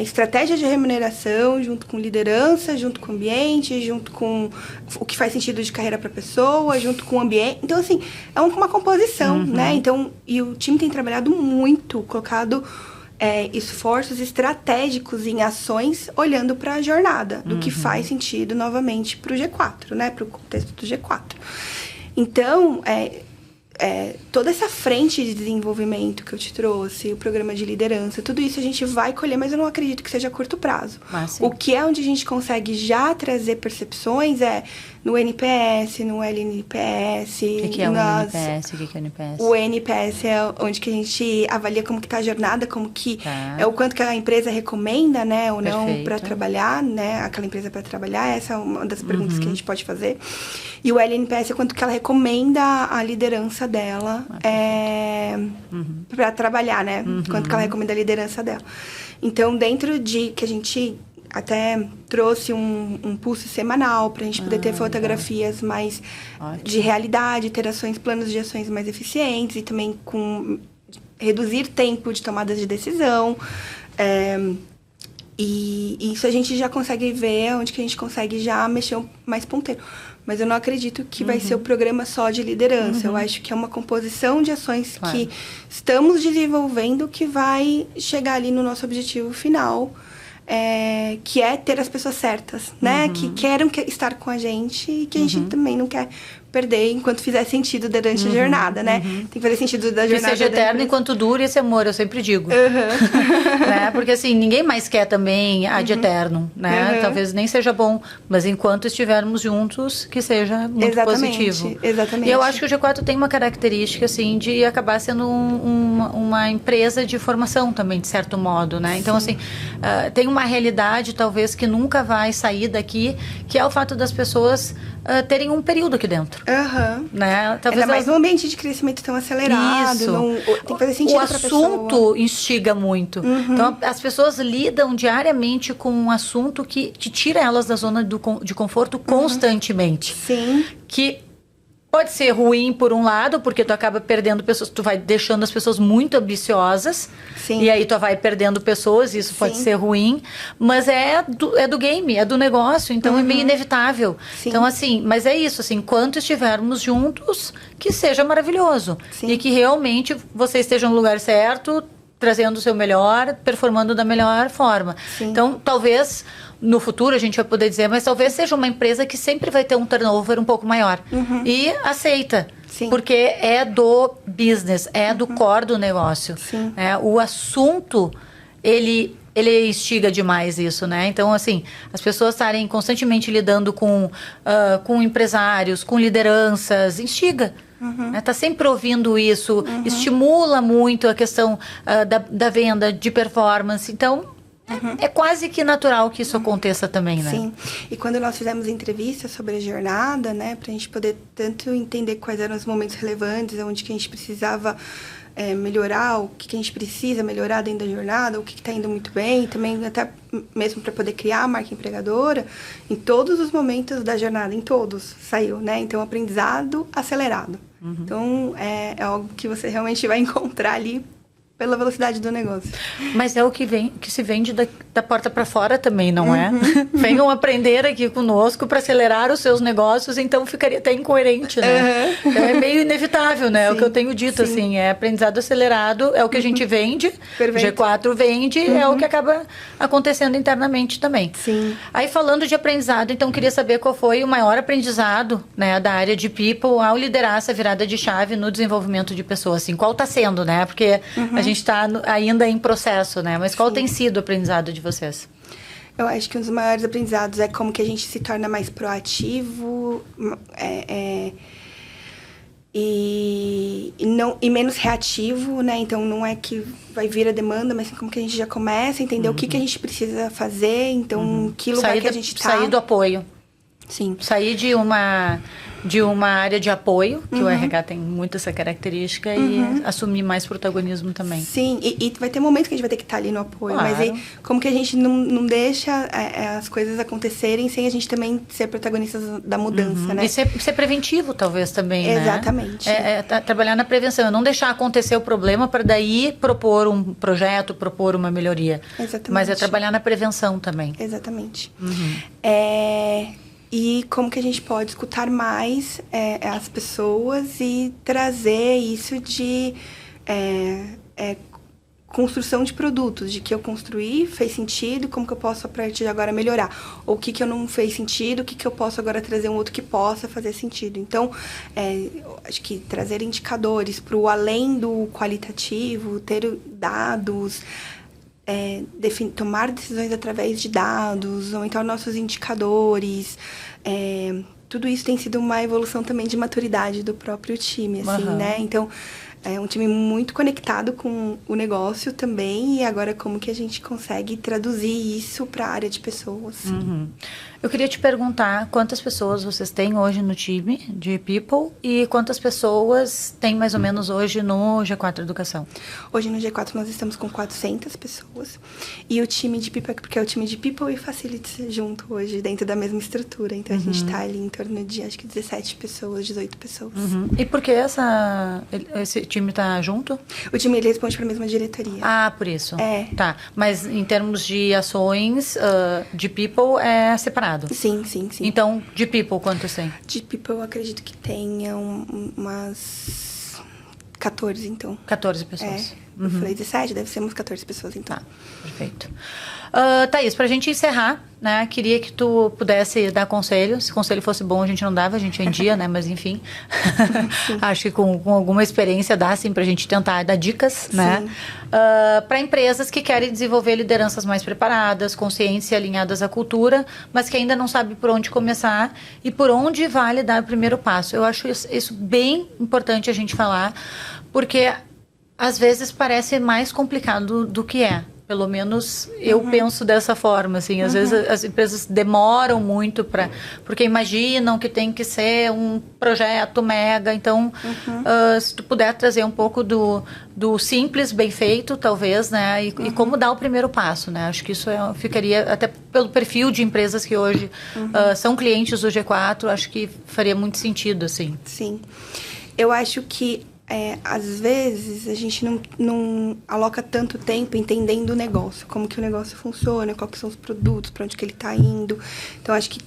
estratégia de remuneração junto com liderança, junto com ambiente, junto com o que faz sentido de carreira para a pessoa, junto com o ambiente. Então, assim, é uma composição, né? Então, e o time tem trabalhado muito, colocado esforços estratégicos em ações olhando para a jornada, do que faz sentido novamente para o G4, né? Para o contexto do G4. Então, toda essa frente de desenvolvimento que eu te trouxe, o programa de liderança, tudo isso a gente vai colher, mas eu não acredito que seja a curto prazo. O que é onde a gente consegue já trazer percepções no NPS, no LNPS. O que é o NPS? O que é o NPS? O NPS é onde que a gente avalia como que tá a jornada, como que é o quanto que a empresa recomenda, né, ou não, para trabalhar, né, aquela empresa para trabalhar. Essa é uma das perguntas que a gente pode fazer. E o LNPS é quanto que ela recomenda a liderança dela para trabalhar, né? Quanto que ela recomenda a liderança dela. Então, dentro de que a gente até trouxe um pulso semanal para a gente poder ter fotografias mais de realidade, ter planos de ações mais eficientes e também reduzir tempo de tomadas de decisão. E isso a gente já consegue ver onde que a gente consegue já mexer mais ponteiro. Mas eu não acredito que vai ser o programa só de liderança. Eu acho que é uma composição de ações que estamos desenvolvendo que vai chegar ali no nosso objetivo final, que é ter as pessoas certas, né? Que querem estar com a gente e que a gente também não quer perder enquanto fizer sentido durante a jornada, né? Tem que fazer sentido da jornada. Que seja eterno enquanto dure esse amor, eu sempre digo. Né? Porque assim, ninguém mais quer também ad eterno, né? Talvez nem seja bom, mas enquanto estivermos juntos, que seja muito positivo. Exatamente. E eu acho que o G4 tem uma característica, assim, de acabar sendo uma empresa de formação também, de certo modo, né? Então, assim, tem uma realidade, talvez, que nunca vai sair daqui, que é o fato das pessoas terem um período aqui dentro. Né? Talvez mais um ambiente de crescimento tão acelerado. Isso. Tem que fazer sentido pra pessoa. O assunto instiga muito. Então, as pessoas lidam diariamente com um assunto que tira elas da zona de conforto constantemente. Sim. Que pode ser ruim por um lado, porque tu acaba perdendo pessoas, tu vai deixando as pessoas muito ambiciosas. Sim. E aí tu vai perdendo pessoas, isso pode ser ruim, mas é do game, é do negócio, então é meio inevitável. Sim. Então assim, mas é isso, assim, enquanto estivermos juntos, que seja maravilhoso. Sim. E que realmente você esteja no lugar certo, trazendo o seu melhor, performando da melhor forma. Sim. Então, talvez no futuro a gente vai poder dizer, mas talvez seja uma empresa que sempre vai ter um turnover um pouco maior. E aceita. Sim. Porque é do business, é do core do negócio. Sim. O assunto, ele instiga demais isso, né? Então, assim, as pessoas estarem constantemente lidando com empresários, com lideranças, instiga. Tá sempre ouvindo isso, estimula muito a questão da venda, de performance. Então, é quase que natural que isso aconteça também, né? Sim. E quando nós fizemos entrevistas sobre a jornada, né, pra gente poder tanto entender quais eram os momentos relevantes, onde que a gente precisava melhorar, o que a gente precisa melhorar dentro da jornada, o que está indo muito bem, também até mesmo para poder criar a marca empregadora, em todos os momentos da jornada, em todos, saiu, né? Então, aprendizado acelerado. Então, é algo que você realmente vai encontrar ali pela velocidade do negócio. Mas é o que se vende da porta para fora também, não é? Venham aprender aqui conosco para acelerar os seus negócios, então ficaria até incoerente, né? Então é meio inevitável, né? Sim, o que eu tenho dito, assim, é aprendizado acelerado, é o que a gente vende, Perfeito. G4 vende, é o que acaba acontecendo internamente também. Sim. Aí, falando de aprendizado, então, queria saber qual foi o maior aprendizado, né, da área de People ao liderar essa virada de chave no desenvolvimento de pessoas, assim, qual está sendo, né? Porque a gente está ainda em processo, né? Mas qual tem sido o aprendizado de vocês? Eu acho que um dos maiores aprendizados é como que a gente se torna mais proativo e menos reativo, né? Então, não é que vai vir a demanda, mas como que a gente já começa a entender o que a gente precisa fazer, então, que lugar que a gente está. Sair do apoio. Sim. Sair de uma área de apoio, que o RH tem muito essa característica, e assumir mais protagonismo também. Sim, e vai ter momentos que a gente vai ter que estar ali no apoio, Claro. mas aí, como que a gente não deixa as coisas acontecerem sem a gente também ser protagonistas da mudança, né? E ser preventivo, talvez, também, né? Exatamente. Trabalhar na prevenção, não deixar acontecer o problema para daí propor um projeto, propor uma melhoria. Exatamente. Mas é trabalhar na prevenção também. Exatamente. E como que a gente pode escutar mais as pessoas e trazer isso de construção de produtos, de que eu construí, fez sentido, como que eu posso, a partir de agora, melhorar. Ou o que eu não fez sentido, o que eu posso agora trazer um outro que possa fazer sentido. Então, acho que trazer indicadores para o além do qualitativo, ter dados, tomar decisões através de dados, aumentar nossos indicadores. Tudo isso tem sido uma evolução também de maturidade do próprio time, assim, né? Então, é um time muito conectado com o negócio também, e agora como que a gente consegue traduzir isso para a área de pessoas. Eu queria te perguntar quantas pessoas vocês têm hoje no time de People e quantas pessoas tem mais ou menos hoje no G4 Educação? Hoje no G4 nós estamos com 400 pessoas, e o time de People, porque é o time de People e Facilities junto hoje, dentro da mesma estrutura, então a gente está ali em torno de, acho que 17 pessoas, 18 pessoas. E por que esse time tá junto? O time, ele responde para a mesma diretoria. Ah, por isso. Tá, mas em termos de ações de People é separado? Sim. Então, de People, quantos tem? De People, eu acredito que tenha umas 14, então. 14 pessoas. Eu falei 17, deve ser umas 14 pessoas, então. Tá, perfeito. Thaís, pra gente encerrar, né, queria que tu pudesse dar conselho. Se conselho fosse bom, a gente não dava, a gente vendia, né, mas enfim. Acho que com alguma experiência dá, assim, pra gente tentar dar dicas, né, para empresas que querem desenvolver lideranças mais preparadas, consciência alinhadas à cultura, mas que ainda não sabem por onde começar e por onde vale dar o primeiro passo. Eu acho isso bem importante a gente falar, porque às vezes parece mais complicado do que é. Pelo menos eu penso dessa forma, assim. Às vezes as empresas demoram muito porque imaginam que tem que ser um projeto mega. Então, se tu puder trazer um pouco do simples, bem feito, talvez, né? E como dar o primeiro passo, né? Acho que isso ficaria, até pelo perfil de empresas que hoje são clientes do G4, acho que faria muito sentido, assim. Sim. Eu acho que às vezes a gente não aloca tanto tempo entendendo o negócio, como que o negócio funciona, quais são os produtos, para onde que ele está indo. Então, acho que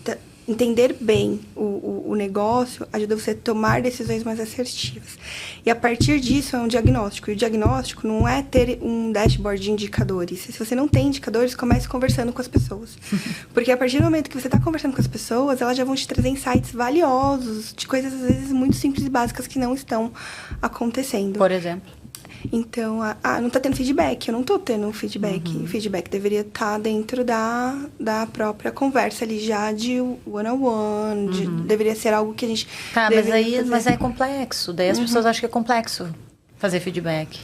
entender bem o negócio ajuda você a tomar decisões mais assertivas. E a partir disso é um diagnóstico. E o diagnóstico não é ter um dashboard de indicadores. Se você não tem indicadores, comece conversando com as pessoas. Porque a partir do momento que você está conversando com as pessoas, elas já vão te trazer insights valiosos de coisas, às vezes, muito simples e básicas que não estão acontecendo. Por exemplo? Então, não tá tendo feedback. Eu não tô tendo feedback. O feedback deveria estar dentro da própria conversa ali, já de one-on-one. Deveria ser algo que a gente... Tá, mas é complexo. Daí as pessoas acham que é complexo fazer feedback.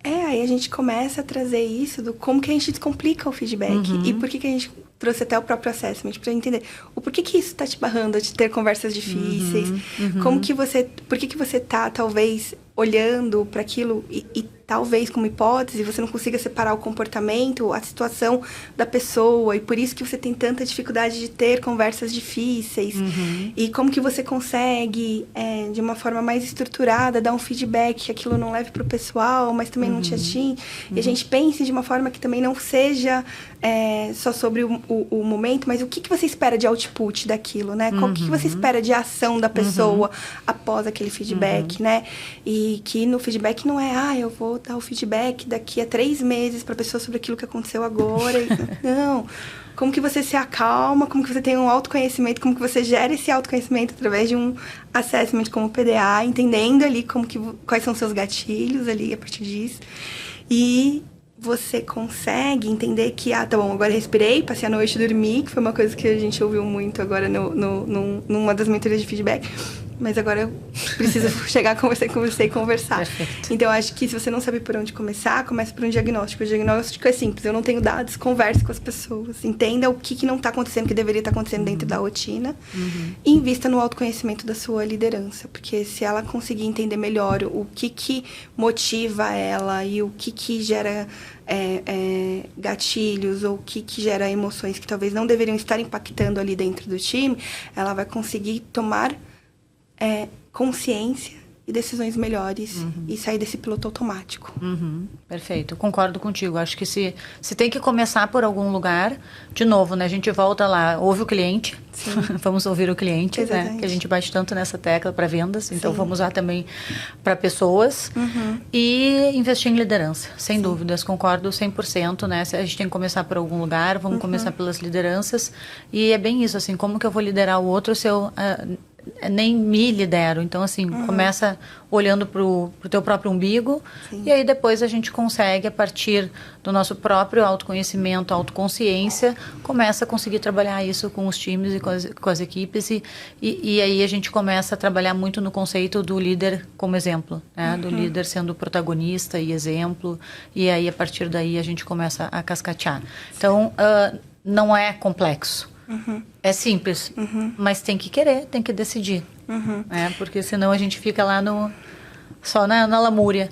Aí a gente começa a trazer isso do como que a gente descomplica o feedback. E por que a gente trouxe até o próprio assessment, pra entender o porquê que isso tá te barrando de ter conversas difíceis. Como que por que você tá, talvez, olhando para aquilo e talvez, como hipótese, você não consiga separar o comportamento, a situação da pessoa, e por isso que você tem tanta dificuldade de ter conversas difíceis. E como que você consegue, de uma forma mais estruturada, dar um feedback, que aquilo não leve para o pessoal, mas também não te atinge. E a gente pense de uma forma que também não seja só sobre o momento, mas o que você espera de output daquilo, né? Como que você espera de ação da pessoa após aquele feedback, né? E que no feedback não é, eu vou dar o feedback daqui a 3 meses para a pessoa sobre aquilo que aconteceu agora. Não. Como que você se acalma, como que você tem um autoconhecimento, como que você gera esse autoconhecimento através de um assessment como o PDA, entendendo ali quais são seus gatilhos ali a partir disso. E você consegue entender que, tá bom, agora respirei, passei a noite e dormi, que foi uma coisa que a gente ouviu muito agora numa das mentorias de feedback. Mas agora eu preciso chegar, conversar com você e conversar. Perfeito. Então, acho que se você não sabe por onde começar, comece por um diagnóstico. O diagnóstico é simples. Eu não tenho dados, converse com as pessoas. Entenda o que não está acontecendo, que deveria estar acontecendo dentro da rotina. E invista no autoconhecimento da sua liderança. Porque se ela conseguir entender melhor o que motiva ela e o que gera gatilhos ou o que gera emoções que talvez não deveriam estar impactando ali dentro do time, ela vai conseguir tomar consciência e decisões melhores e sair desse piloto automático. Perfeito, concordo contigo. Acho que se tem que começar por algum lugar, de novo, né? A gente volta lá, ouve o cliente, vamos ouvir o cliente, né? Que a gente bate tanto nessa tecla para vendas, então vamos lá também para pessoas e investir em liderança, sem dúvidas, concordo 100%, né? A gente tem que começar por algum lugar, vamos começar pelas lideranças e é bem isso, assim, como que eu vou liderar o outro se eu nem me lidero. Então, assim, começa olhando pro teu próprio umbigo e aí depois a gente consegue, a partir do nosso próprio autoconhecimento, autoconsciência, começa a conseguir trabalhar isso com os times e com as equipes e aí a gente começa a trabalhar muito no conceito do líder como exemplo, né? Do líder sendo protagonista e exemplo, e aí a partir daí a gente começa a cascatear. Então, não é complexo. É simples, mas tem que querer, tem que decidir. Porque senão a gente fica lá só na lamúria.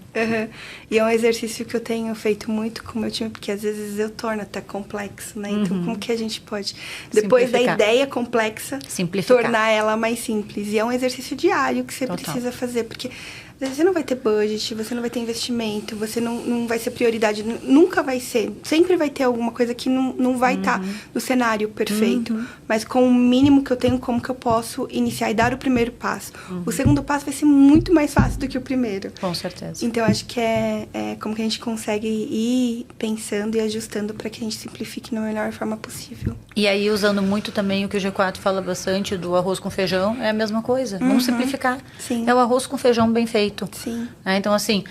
E é um exercício que eu tenho feito muito com o meu time, porque às vezes eu torno até complexo, né? Então, como que a gente pode, depois da ideia complexa, tornar ela mais simples? E é um exercício diário que você precisa fazer, porque Às vezes você não vai ter budget, você não vai ter investimento, você não vai ser prioridade, nunca vai ser. Sempre vai ter alguma coisa que não vai estar no cenário perfeito. Mas com o mínimo que eu tenho, como que eu posso iniciar e dar o primeiro passo? O segundo passo vai ser muito mais fácil do que o primeiro. Com certeza. Então, eu acho que é como que a gente consegue ir pensando e ajustando para que a gente simplifique da melhor forma possível. E aí, usando muito também o que o G4 fala bastante do arroz com feijão, é a mesma coisa. Vamos simplificar. Sim. É o arroz com feijão bem feito. Sim. Então, assim,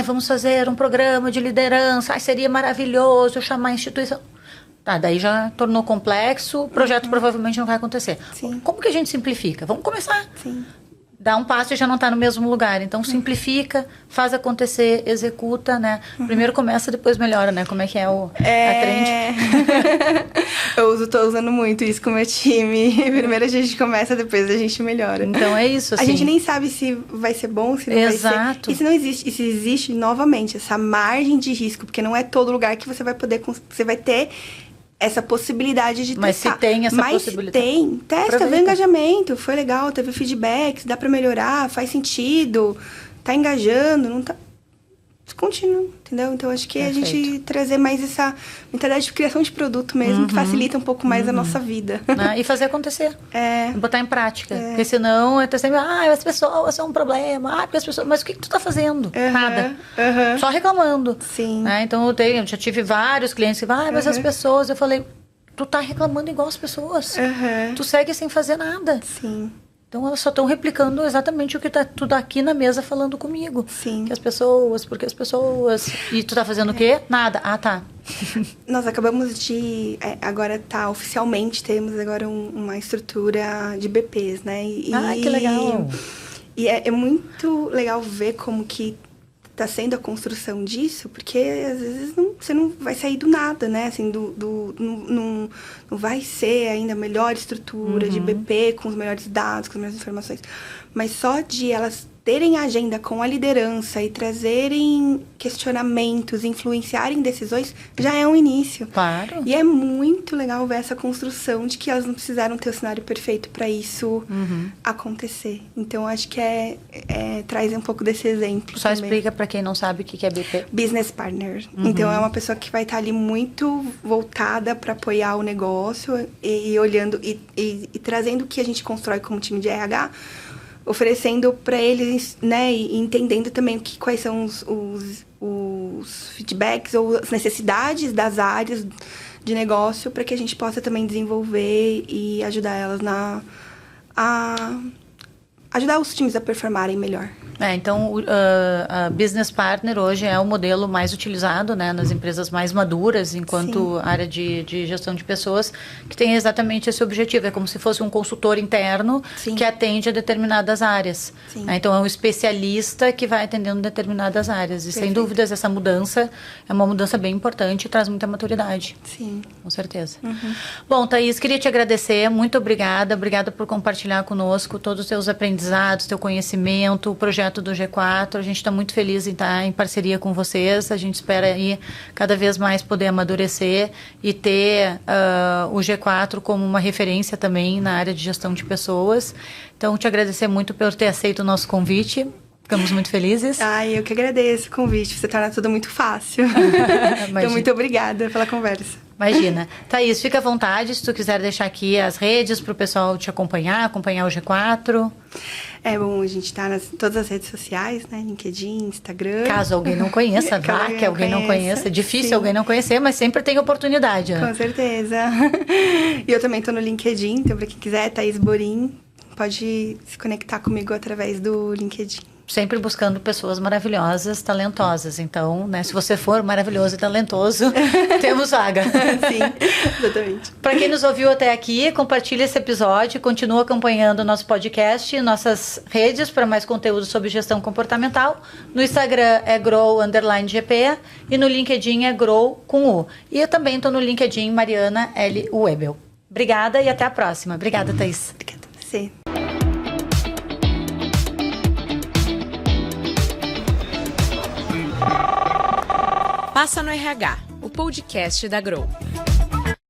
vamos fazer um programa de liderança, seria maravilhoso chamar a instituição. Tá, daí já tornou complexo, o projeto provavelmente não vai acontecer. Sim. Como que a gente simplifica? Vamos começar. Sim. Dá um passo e já não está no mesmo lugar. Então, simplifica, faz acontecer, executa, né? Primeiro começa, depois melhora, né? Como é que é a trend? Tô usando muito isso com o meu time. Primeiro a gente começa, depois a gente melhora. Então, é isso, assim. A gente nem sabe se vai ser bom, se não Exato. vai ser. E se não existe, e se existe, novamente, essa margem de risco, porque não é todo lugar que você vai poder, você vai ter essa possibilidade de Mas testar. se tem essa possibilidade. Tem. Testa, Aproveita. vê engajamento. Foi legal, teve feedbacks, dá pra melhorar, faz sentido. Tá engajando, não tá... Continua, entendeu? Então, acho que Perfeito. a gente trazer mais essa mentalidade de criação de produto mesmo, que facilita um pouco mais a nossa vida. Né? E fazer acontecer. É. Botar em prática. Porque senão, é sempre, as pessoas são um problema. Porque as pessoas... Mas o que tu tá fazendo? Nada. Só reclamando. Sim. Né? Então, eu já tive vários clientes que mas as pessoas... Eu falei, tu tá reclamando igual as pessoas. Tu segue sem fazer nada. Sim. Então, elas só estão replicando exatamente o que tu tá aqui na mesa falando comigo. Sim. Que as pessoas, porque as pessoas... E tu tá fazendo o quê? Nada. Tá. Nós acabamos de... agora oficialmente temos agora uma estrutura de BPs, né? Que legal. E é muito legal ver como que tá sendo a construção disso, porque às vezes você não vai sair do nada, né? Assim, não vai ser ainda a melhor estrutura de BP, com os melhores dados, com as melhores informações. Mas só de elas terem agenda com a liderança e trazerem questionamentos, influenciarem decisões, já é um início. Claro. E é muito legal ver essa construção de que elas não precisaram ter o cenário perfeito para isso acontecer. Então, acho que traz um pouco desse exemplo. Só também. explica para quem não sabe o que é BP. Business partner. Então, é uma pessoa que vai estar ali muito voltada para apoiar o negócio e olhando e trazendo o que a gente constrói como time de RH, oferecendo para eles, né, e entendendo também quais são os feedbacks ou as necessidades das áreas de negócio para que a gente possa também desenvolver e ajudar elas ajudar os times a performarem melhor. Então, a Business Partner hoje é o modelo mais utilizado, né, nas empresas mais maduras, enquanto área de gestão de pessoas, que tem exatamente esse objetivo. É como se fosse um consultor interno que atende a determinadas áreas. Então, é um especialista que vai atendendo determinadas áreas. E, sem dúvidas, essa mudança é uma mudança bem importante e traz muita maturidade. Sim. Com certeza. Bom, Thaís, queria te agradecer. Muito obrigada. Obrigada por compartilhar conosco todos os teus aprendizados, teu conhecimento, o projeto do G4, a gente está muito feliz em estar em parceria com vocês, a gente espera aí cada vez mais poder amadurecer e ter o G4 como uma referência também na área de gestão de pessoas. Então, te agradecer muito por ter aceito o nosso convite, ficamos muito felizes. Eu que agradeço o convite, você torna tudo muito fácil. Então, muito obrigada pela conversa. Imagina. Thaís, fica à vontade se tu quiser deixar aqui as redes para o pessoal te acompanhar o G4. Bom, a gente está em todas as redes sociais, né? LinkedIn, Instagram. Caso alguém não conheça, vá que alguém não conheça. É difícil alguém não conhecer, mas sempre tem oportunidade. Né? Com certeza. E eu também estou no LinkedIn, então para quem quiser, Thaís Borim, pode se conectar comigo através do LinkedIn. Sempre buscando pessoas maravilhosas, talentosas. Então, né, se você for maravilhoso e talentoso, temos vaga. Sim, exatamente. Para quem nos ouviu até aqui, compartilhe esse episódio, continua acompanhando o nosso podcast, nossas redes para mais conteúdo sobre gestão comportamental. No Instagram é grow_gp e no LinkedIn é grow com U. E eu também estou no LinkedIn Mariana L. Webel. Obrigada e até a próxima. Obrigada, Thaís. Obrigada a você. Passa no RH, o podcast da Grow.